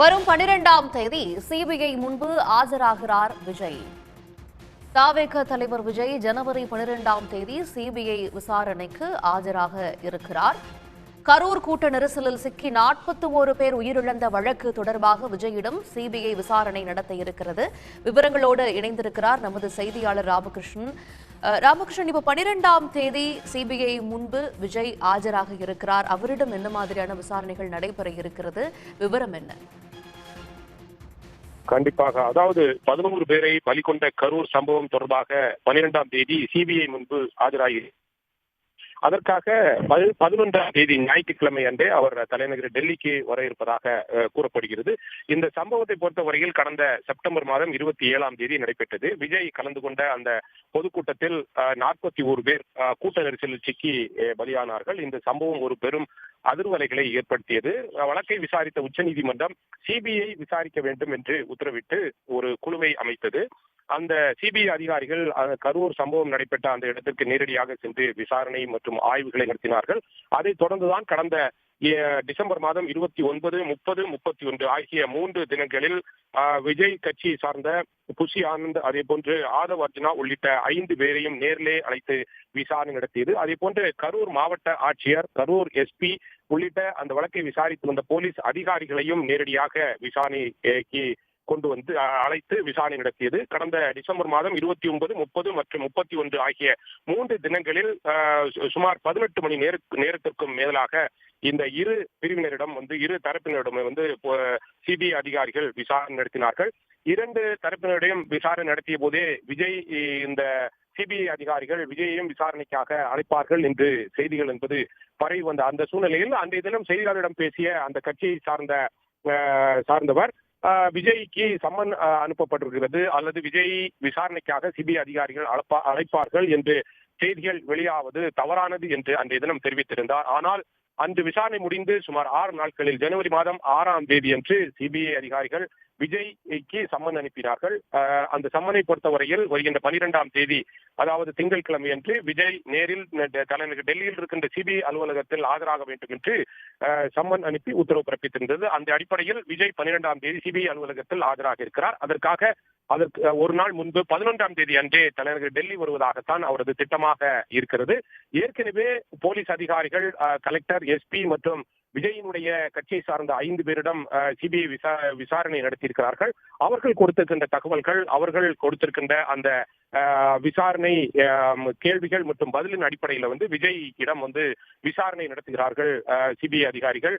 வரும் 12ஆம் தேதி சிபிஐ முன்பு ஆஜராகிறார் விஜய். தவேக தலைவர் விஜய் ஜனவரி 12ஆம் தேதி சிபிஐ விசாரணைக்கு ஆஜராக இருக்கிறார். கரூர் கூட்ட நெரிசலில் சிக்கி 41 பேர் உயிரிழந்த வழக்கு தொடர்பாக விஜயிடம் சிபிஐ விசாரணை நடத்த இருக்கிறது. விவரங்களோடு இணைந்திருக்கிறார் நமது செய்தியாளர் ராமகிருஷ்ணன். ராமகிருஷ்ணன், இப்போ 12ஆம் தேதி சிபிஐ முன்பு விஜய் ஆஜராக இருக்கிறார். அவரிடம் என்ன மாதிரியான விசாரணைகள் நடைபெற இருக்கிறது? விவரம் என்ன? கண்டிப்பாக. அதாவது 11 பேரை பலி கொண்ட கரூர் சம்பவம் தொடர்பாக 12ஆம் தேதி சிபிஐ முன்பு ஆஜராகி அதற்காக 11ஆம் தேதி ஞாயிற்றுக்கிழமை அன்றே அவர் தலைநகர் டெல்லிக்கு வர இருப்பதாக கூறப்படுகிறது. இந்த சம்பவத்தை பொறுத்தவரையில் கடந்த செப்டம்பர் மாதம் 27ஆம் தேதி நடைபெற்றது. விஜய் கலந்து கொண்ட அந்த பொதுக்கூட்டத்தில் 41 பேர் கூட்ட நெரிசலில் சிக்கி பலியானார்கள். இந்த சம்பவம் ஒரு பெரும் அதிர்வலைகளை ஏற்படுத்தியது. வழக்கை விசாரித்த உச்சநீதிமன்றம் சிபிஐ விசாரிக்க வேண்டும் என்று உத்தரவிட்டு ஒரு குழுவை அமைத்தது. அந்த சிபிஐ அதிகாரிகள் கரூர் சம்பவம் நடைபெற்ற அந்த இடத்திற்கு நேரடியாக சென்று விசாரணை மற்றும் ஆய்வுகளை நடத்தினார்கள். அதைத் தொடர்ந்துதான் கடந்த டிசம்பர் மாதம் 29, 30, 31 ஆகிய 3 தினங்களில் விஜய் கட்சி சார்ந்த புஷி ஆனந்த், அதே போன்று ஆதவ் அர்ஜுனா உள்ளிட்ட 5 பேரையும் நேரிலே அழைத்து விசாரணை நடத்தியது. அதே போன்று கரூர் மாவட்ட ஆட்சியர், கரூர் எஸ்பி உள்ளிட்ட அந்த வழக்கை விசாரித்து வந்த போலீஸ் அதிகாரிகளையும் நேரடியாக விசாரணைக்கு கொண்டு வந்து அழைத்து விசாரணை நடத்தியது. கடந்த டிசம்பர் மாதம் 29, 30 மற்றும் 31 ஆகிய 3 தினங்களில் சுமார் 18 மணி நேரத்திற்கும் மேலாக இந்த இரு தரப்பினரிடம் சிபிஐ அதிகாரிகள் விசாரணை நடத்தினார்கள். 2 தரப்பினரிடையும் விசாரணை நடத்திய போதே விஜய் இந்த சிபிஐ அதிகாரிகள் விஜயையும் விசாரணைக்காக அழைப்பார்கள் என்று செய்திகள் என்பது பரவி வந்த அந்த சூழ்நிலையில் அன்றைய தினம் செய்தியாளரிடம் பேசிய அந்த கட்சியை சார்ந்தவர் விஜய்க்கு சம்மன் அனுப்பப்பட்டிருக்கிறது அல்லது விஜய் விசாரணைக்காக சிபிஐ அதிகாரிகள் அழைப்பார்கள் என்று செய்திகள் வெளியாவது தவறானது என்று அன்றைய தினம் தெரிவித்திருந்தார். ஆனால் அன்று விசாரணை முடிந்து சுமார் 6 நாட்களில் ஜனவரி மாதம் 6ஆம் தேதி அன்று சிபிஐ அதிகாரிகள் விஜய்க்கு சம்மன் அனுப்பினார்கள். அந்த சம்மனை பொறுத்தவரையில் வருகின்ற 12ஆம் தேதி, அதாவது திங்கட்கிழமை அன்று விஜய் நேரில் தலைநகர் டெல்லியில் இருக்கின்ற சிபிஐ அலுவலகத்தில் ஆஜராக வேண்டும் என்று சம்மன் அனுப்பி உத்தரவு பிறப்பித்திருந்தது. அந்த அடிப்படையில் விஜய் 12ஆம் தேதி சிபிஐ அலுவலகத்தில் ஆஜராக இருக்கிறார். அதற்கு ஒரு நாள் முன்பு 11ஆம் தேதி அன்றே தலைநகர் டெல்லி வருவதாகத்தான் அவரது திட்டமாக இருக்கிறது. ஏற்கனவே போலீஸ் அதிகாரிகள், கலெக்டர், எஸ்பி மற்றும் விஜயினுடைய கட்சியை சார்ந்த 5 பேரிடம் சிபிஐ விசாரணை நடத்தியிருக்கிறார்கள். அவர்கள் கொடுத்திருக்கின்ற தகவல்கள், அவர்கள் கொடுத்திருக்கின்ற அந்த விசாரணை கேள்விகள் மற்றும் பதிலின் அடிப்படையில் விஜய் இடம் விசாரணை நடத்துகிறார்கள் சிபிஐ அதிகாரிகள்.